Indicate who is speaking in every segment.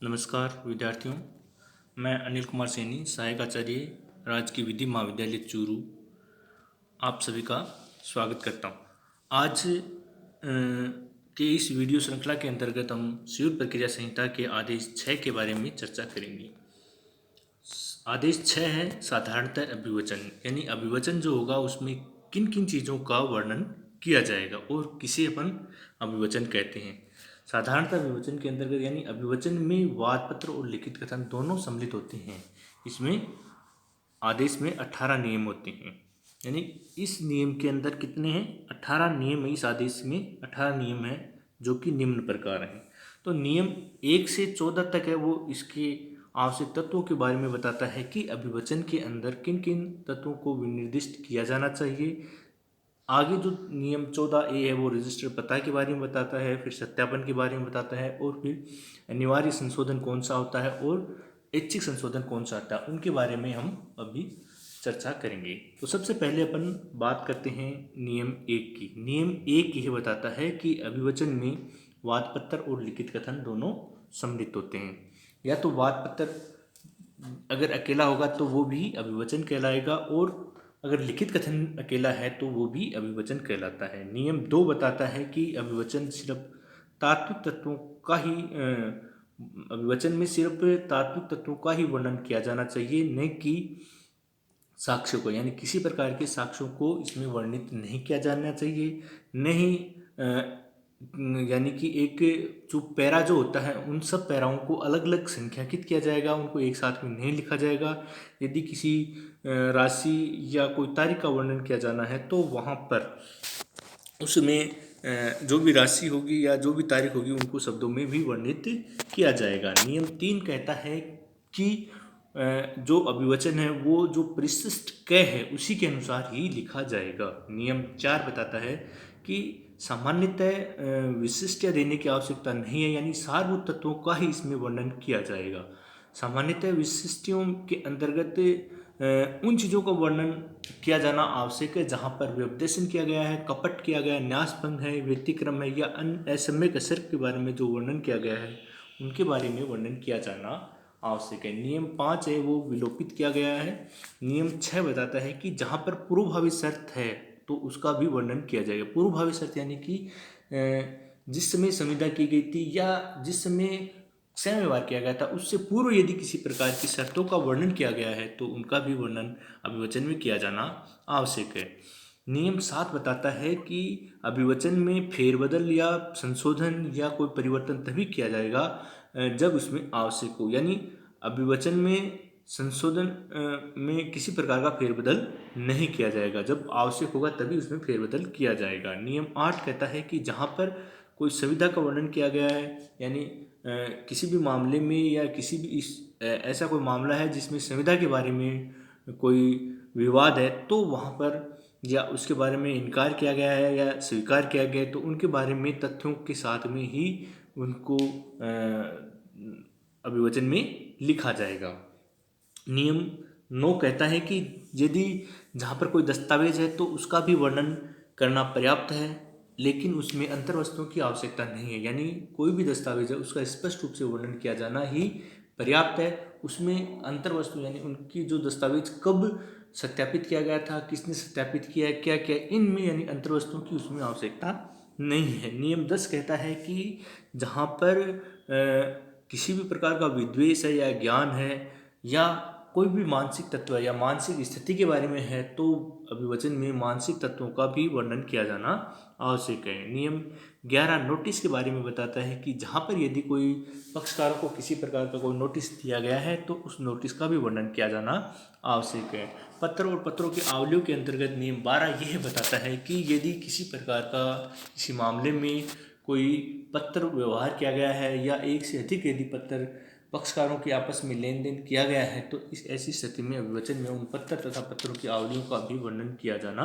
Speaker 1: नमस्कार विद्यार्थियों, मैं अनिल कुमार सैनी, सहायक आचार्य, राजकीय विधि महाविद्यालय चूरू, आप सभी का स्वागत करता हूँ। आज के इस वीडियो श्रृंखला के अंतर्गत हम संयुक्त प्रक्रिया संहिता के आदेश 6 के बारे में चर्चा करेंगे। आदेश 6 है साधारणतः अभिवचन, यानी अभिवचन जो होगा उसमें किन किन चीज़ों का वर्णन किया जाएगा और किसे अपन अभिवचन कहते हैं। साधारणतः अभिवचन के अंतर्गत यानी अभिवचन में वाद पत्र और लिखित कथन दोनों सम्मिलित होते हैं। इसमें आदेश में 18 नियम होते हैं, यानी इस नियम के अंदर कितने हैं? 18 नियम है। इस आदेश में 18 नियम है जो कि निम्न प्रकार हैं। तो नियम 1 से 14 तक है, वो इसके आवश्यक तत्वों के बारे में बताता है कि अभिवचन के अंदर किन किन तत्वों को विनिर्दिष्ट किया जाना चाहिए। आगे जो नियम 14A है वो रजिस्टर पता के बारे में बताता है, फिर सत्यापन के बारे में बताता है, और फिर अनिवार्य संशोधन कौन सा होता है और ऐच्छिक संशोधन कौन सा आता है, उनके बारे में हम अभी चर्चा करेंगे। तो सबसे पहले अपन बात करते हैं नियम 1 की। नियम 1 यह बताता है कि अभिवचन में वादपत्र और लिखित कथन दोनों सम्मिलित होते हैं। या तो वादपत्र अगर अकेला होगा तो वो भी अभिवचन कहलाएगा, और अगर लिखित कथन अकेला है तो वो भी अभिवचन कहलाता है। नियम 2 बताता है कि अभिवचन सिर्फ तात्विक तत्वों का ही अभिवचन में सिर्फ तात्विक तत्वों का ही वर्णन किया जाना चाहिए, न कि साक्ष्यों को, यानी किसी प्रकार के साक्ष्यों को इसमें वर्णित नहीं किया जाना चाहिए। नहीं यानी कि एक जो पैरा जो होता है उन सब पैराओं को अलग अलग संख्याकित किया जाएगा, उनको एक साथ में नहीं लिखा जाएगा। यदि किसी राशि या कोई तारीख का वर्णन किया जाना है तो वहाँ पर उसमें जो भी राशि होगी या जो भी तारीख होगी उनको शब्दों में भी वर्णित किया जाएगा। नियम 3 कहता है कि जो अभिवचन है वो जो परिशिष्ट क है उसी के अनुसार ही लिखा जाएगा। नियम 4 बताता है कि सामान्यतः विशिष्टता देने की आवश्यकता नहीं है, यानी सारभूत तत्वों का ही इसमें वर्णन किया जाएगा। सामान्यतः विशिष्टियों के अंतर्गत उन चीज़ों का वर्णन किया जाना आवश्यक है जहाँ पर व्यपदेशन किया गया है, कपट किया गया है, न्यासभंग है, व्यतिक्रम है, या अन्य असम्यक असर के बारे में जो वर्णन किया गया है उनके बारे में वर्णन किया जाना आवश्यक है। नियम 5 है वो विलोपित किया गया है। नियम 6 बताता है कि जहाँ पर पूर्वभावी शर्त है तो उसका भी वर्णन किया जाएगा। पूर्वभावी शर्त यानी कि जिस समय संविदा की गई थी या जिस समय सह व्यवहार किया गया था उससे पूर्व यदि किसी प्रकार की शर्तों का वर्णन किया गया है तो उनका भी वर्णन अभिवचन में किया जाना आवश्यक है। नियम 7 बताता है कि अभिवचन में फेरबदल या संशोधन या कोई परिवर्तन तभी किया जाएगा जब उसमें आवश्यक हो, यानी अभिवचन में संशोधन में किसी प्रकार का फेरबदल नहीं किया जाएगा, जब आवश्यक होगा तभी उसमें फेरबदल किया जाएगा। नियम 8 कहता है कि जहाँ पर कोई संविधा का वर्णन किया गया है, यानी किसी भी मामले में या किसी भी ऐसा कोई मामला है जिसमें संविधा के बारे में कोई विवाद है तो वहाँ पर या उसके बारे में इनकार किया गया है या स्वीकार किया गया है तो उनके बारे में तथ्यों के साथ में ही उनको अभिवचन में लिखा जाएगा। नियम 9 कहता है कि यदि जहाँ पर कोई दस्तावेज है तो उसका भी वर्णन करना पर्याप्त है, लेकिन उसमें अंतर्वस्तुओं की आवश्यकता नहीं है, यानी कोई भी दस्तावेज है उसका स्पष्ट रूप से वर्णन किया जाना ही पर्याप्त है। उसमें अंतर्वस्तु यानी उनकी जो दस्तावेज कब सत्यापित किया गया था, किसने सत्यापित किया है, क्या क्या, इनमें यानी अंतर्वस्तुओं की उसमें आवश्यकता नहीं है। नियम 10 कहता है कि जहाँ पर किसी भी प्रकार का विद्वेष है या ज्ञान है या कोई भी मानसिक तत्व या मानसिक स्थिति के बारे में है तो अभिवचन में मानसिक तत्वों का भी वर्णन किया जाना आवश्यक है। नियम 11 नोटिस के बारे में बताता है कि जहाँ पर यदि कोई पक्षकारों को किसी प्रकार का कोई नोटिस दिया गया है तो उस नोटिस का भी वर्णन किया जाना आवश्यक है। पत्र और पत्रों की आवलियों के अंतर्गत नियम 12 यह बताता है कि यदि किसी प्रकार का किसी मामले में कोई पत्र व्यवहार किया गया है या एक से अधिक यदि पत्र पक्षकारों के आपस में लेन देन किया गया है तो इस ऐसी स्थिति में अभिवचन में उन पत्र तथा पत्रों की आवलियों का भी वर्णन किया जाना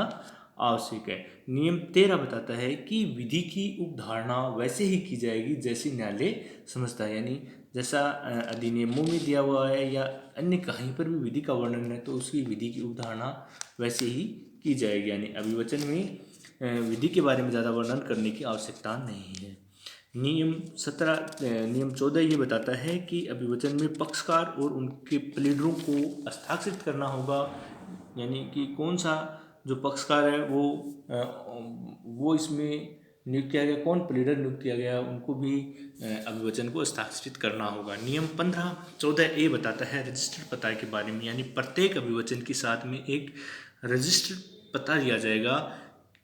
Speaker 1: आवश्यक है। नियम 13 बताता है कि विधि की उपधारणा वैसे ही की जाएगी जैसी न्यायालय समझता है, यानी जैसा अधिनियमों में दिया हुआ है या अन्य कहीं पर भी विधि का वर्णन है तो उसकी विधि की उपधारणा वैसे ही की जाएगी, यानी अभिवचन में विधि के बारे में ज़्यादा वर्णन करने की आवश्यकता नहीं है। नियम 14 ये बताता है कि अभिवचन में पक्षकार और उनके प्लीडरों को हस्ताक्षरित करना होगा, यानी कि कौन सा जो पक्षकार है वो इसमें नियुक्त किया गया, कौन प्लीडर नियुक्त किया गया, उनको भी अभिवचन को हस्ताक्षरित करना होगा। नियम 15-14 बताता है रजिस्टर्ड पता के बारे में, यानी प्रत्येक अभिवचन के साथ में एक रजिस्टर्ड पता दिया जाएगा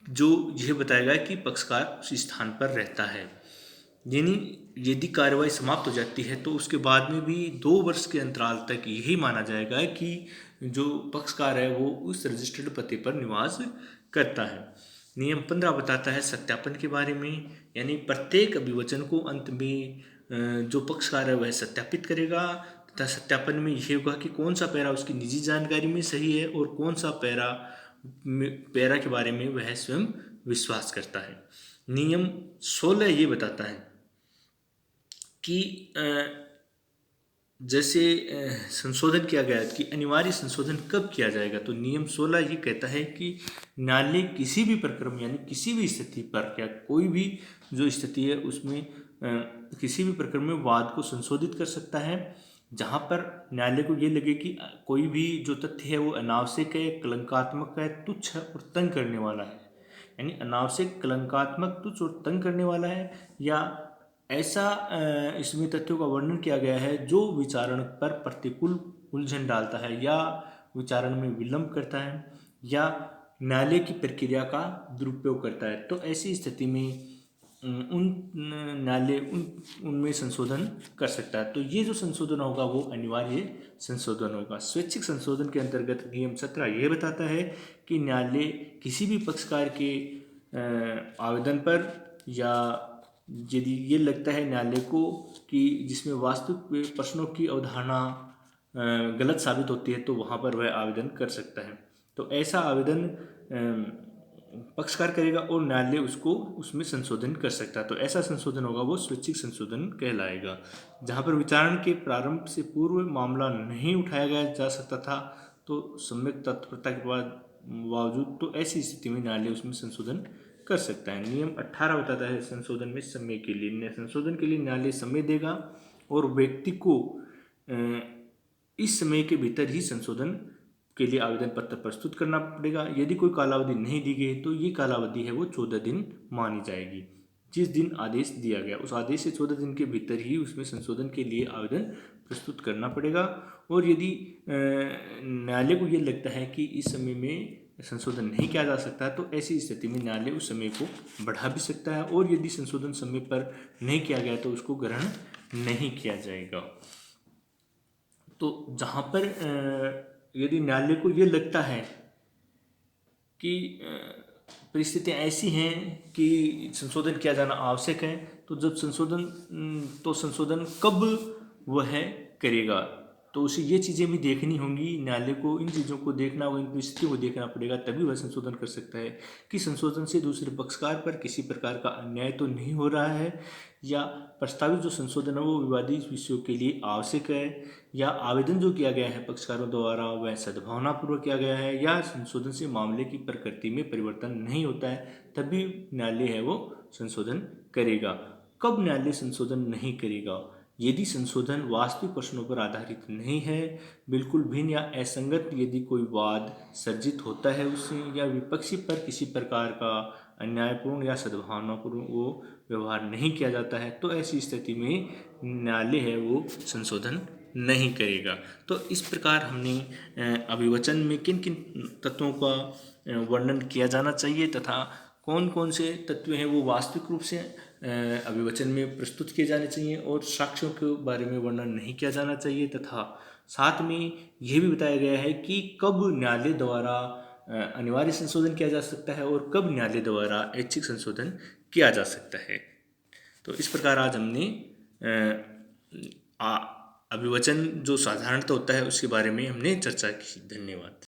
Speaker 1: जो यह बताएगा कि पक्षकार उस स्थान पर रहता है। यानी यदि कार्रवाई समाप्त हो जाती है तो उसके बाद में भी 2 वर्ष के अंतराल तक यही माना जाएगा कि जो पक्षकार है वो उस रजिस्टर्ड पते पर निवास करता है। नियम 15 बताता है सत्यापन के बारे में, यानी प्रत्येक अभिवचन को अंत में जो पक्षकार है वह सत्यापित करेगा तथा सत्यापन में यह होगा कि कौन सा पैरा उसकी निजी जानकारी में सही है और कौन सा पैरा के बारे में वह स्वयं विश्वास करता है। नियम 16 ये बताता है कि जैसे संशोधन किया गया कि अनिवार्य संशोधन कब किया जाएगा, तो नियम 16 ये कहता है कि न्यायालय किसी भी प्रकरण यानी किसी भी स्थिति पर या कोई भी जो स्थिति है उसमें किसी भी प्रकरण में वाद को संशोधित कर सकता है जहाँ पर न्यायालय को ये लगे कि कोई भी जो तथ्य है वो अनावश्यक है, कलंकात्मक है, तुच्छ है और तंग करने वाला है। यानी अनावश्यक, कलंकात्मक, तुच्छ और तंग करने वाला है, या ऐसा इसमें तथ्यों का वर्णन किया गया है जो विचारण पर प्रतिकूल उलझन डालता है या विचारण में विलंब करता है या न्यायालय की प्रक्रिया का दुरुपयोग करता है। तो ऐसी स्थिति में न्यायालय उनमें संशोधन कर सकता है। तो ये जो संशोधन होगा वो अनिवार्य संशोधन होगा। स्वैच्छिक संशोधन के अंतर्गत नियम 17 ये बताता है कि न्यायालय किसी भी पक्षकार के आवेदन पर या यदि ये लगता है न्यायालय को कि जिसमें वास्तविक प्रश्नों की अवधारणा गलत साबित होती है तो वहाँ पर वह आवेदन कर सकता है। तो ऐसा आवेदन पक्षकार करेगा और न्यायालय उसको उसमें संशोधन कर सकता है। तो ऐसा संशोधन होगा वो स्वैच्छिक संशोधन कहलाएगा। जहाँ पर विचारण के प्रारंभ से पूर्व मामला नहीं उठाया गया जा सकता था तो सम्यक तत्परता के बावजूद तो ऐसी स्थिति में न्यायालय उसमें संशोधन कर सकता है। नियम 18 बताता है संशोधन में समय के लिए, संशोधन के लिए न्यायालय समय देगा और व्यक्ति को इस समय के भीतर ही संशोधन के लिए आवेदन पत्र प्रस्तुत करना पड़ेगा। यदि कोई कालावधि नहीं दी गई तो ये कालावधि है वो 14 दिन मानी जाएगी। जिस दिन आदेश दिया गया उस आदेश से 14 दिन के भीतर ही उसमें संशोधन के लिए आवेदन प्रस्तुत करना पड़ेगा। और यदि न्यायालय को ये लगता है कि इस समय में संशोधन नहीं किया जा सकता तो ऐसी स्थिति में न्यायालय उस समय को बढ़ा भी सकता है और यदि संशोधन समय पर नहीं किया गया तो उसको ग्रहण नहीं किया जाएगा। तो जहाँ पर यदि न्यायालय को ये लगता है कि परिस्थितियाँ ऐसी हैं कि संशोधन किया जाना आवश्यक है तो जब संशोधन कब वह करेगा तो उसे ये चीज़ें भी देखनी होंगी। न्यायालय को इन चीज़ों को देखना होगा, इन परिस्थितियों को देखना पड़ेगा, तभी वह संशोधन कर सकता है कि संशोधन से दूसरे पक्षकार पर किसी प्रकार का अन्याय तो नहीं हो रहा है या प्रस्तावित जो संशोधन है वो विवादित विषयों के लिए आवश्यक है या आवेदन जो किया गया है पक्षकारों द्वारा वह सद्भावनापूर्वक किया गया है या संशोधन से मामले की प्रकृति में परिवर्तन नहीं होता है, तभी न्यायालय है वो संशोधन करेगा। कब न्यायालय संशोधन नहीं करेगा? यदि संशोधन वास्तविक प्रश्नों पर आधारित नहीं है, बिल्कुल भिन्न या असंगत यदि कोई वाद सर्जित होता है उससे या विपक्षी पर किसी प्रकार का अन्यायपूर्ण या सद्भावनापूर्ण वो व्यवहार नहीं किया जाता है तो ऐसी स्थिति में न्यायालय है वो संशोधन नहीं करेगा। तो इस प्रकार हमने अभिवचन में किन किन तत्वों का वर्णन किया जाना चाहिए तथा कौन कौन से तत्व हैं वो वास्तविक रूप से अभिवचन में प्रस्तुत किए जाने चाहिए और साक्ष्यों के बारे में वर्णन नहीं किया जाना चाहिए तथा साथ में यह भी बताया गया है कि कब न्यायालय द्वारा अनिवार्य संशोधन किया जा सकता है और कब न्यायालय द्वारा ऐच्छिक संशोधन किया जा सकता है। तो इस प्रकार आज हमने अभिवचन जो साधारणतः होता है उसके बारे में हमने चर्चा की। धन्यवाद।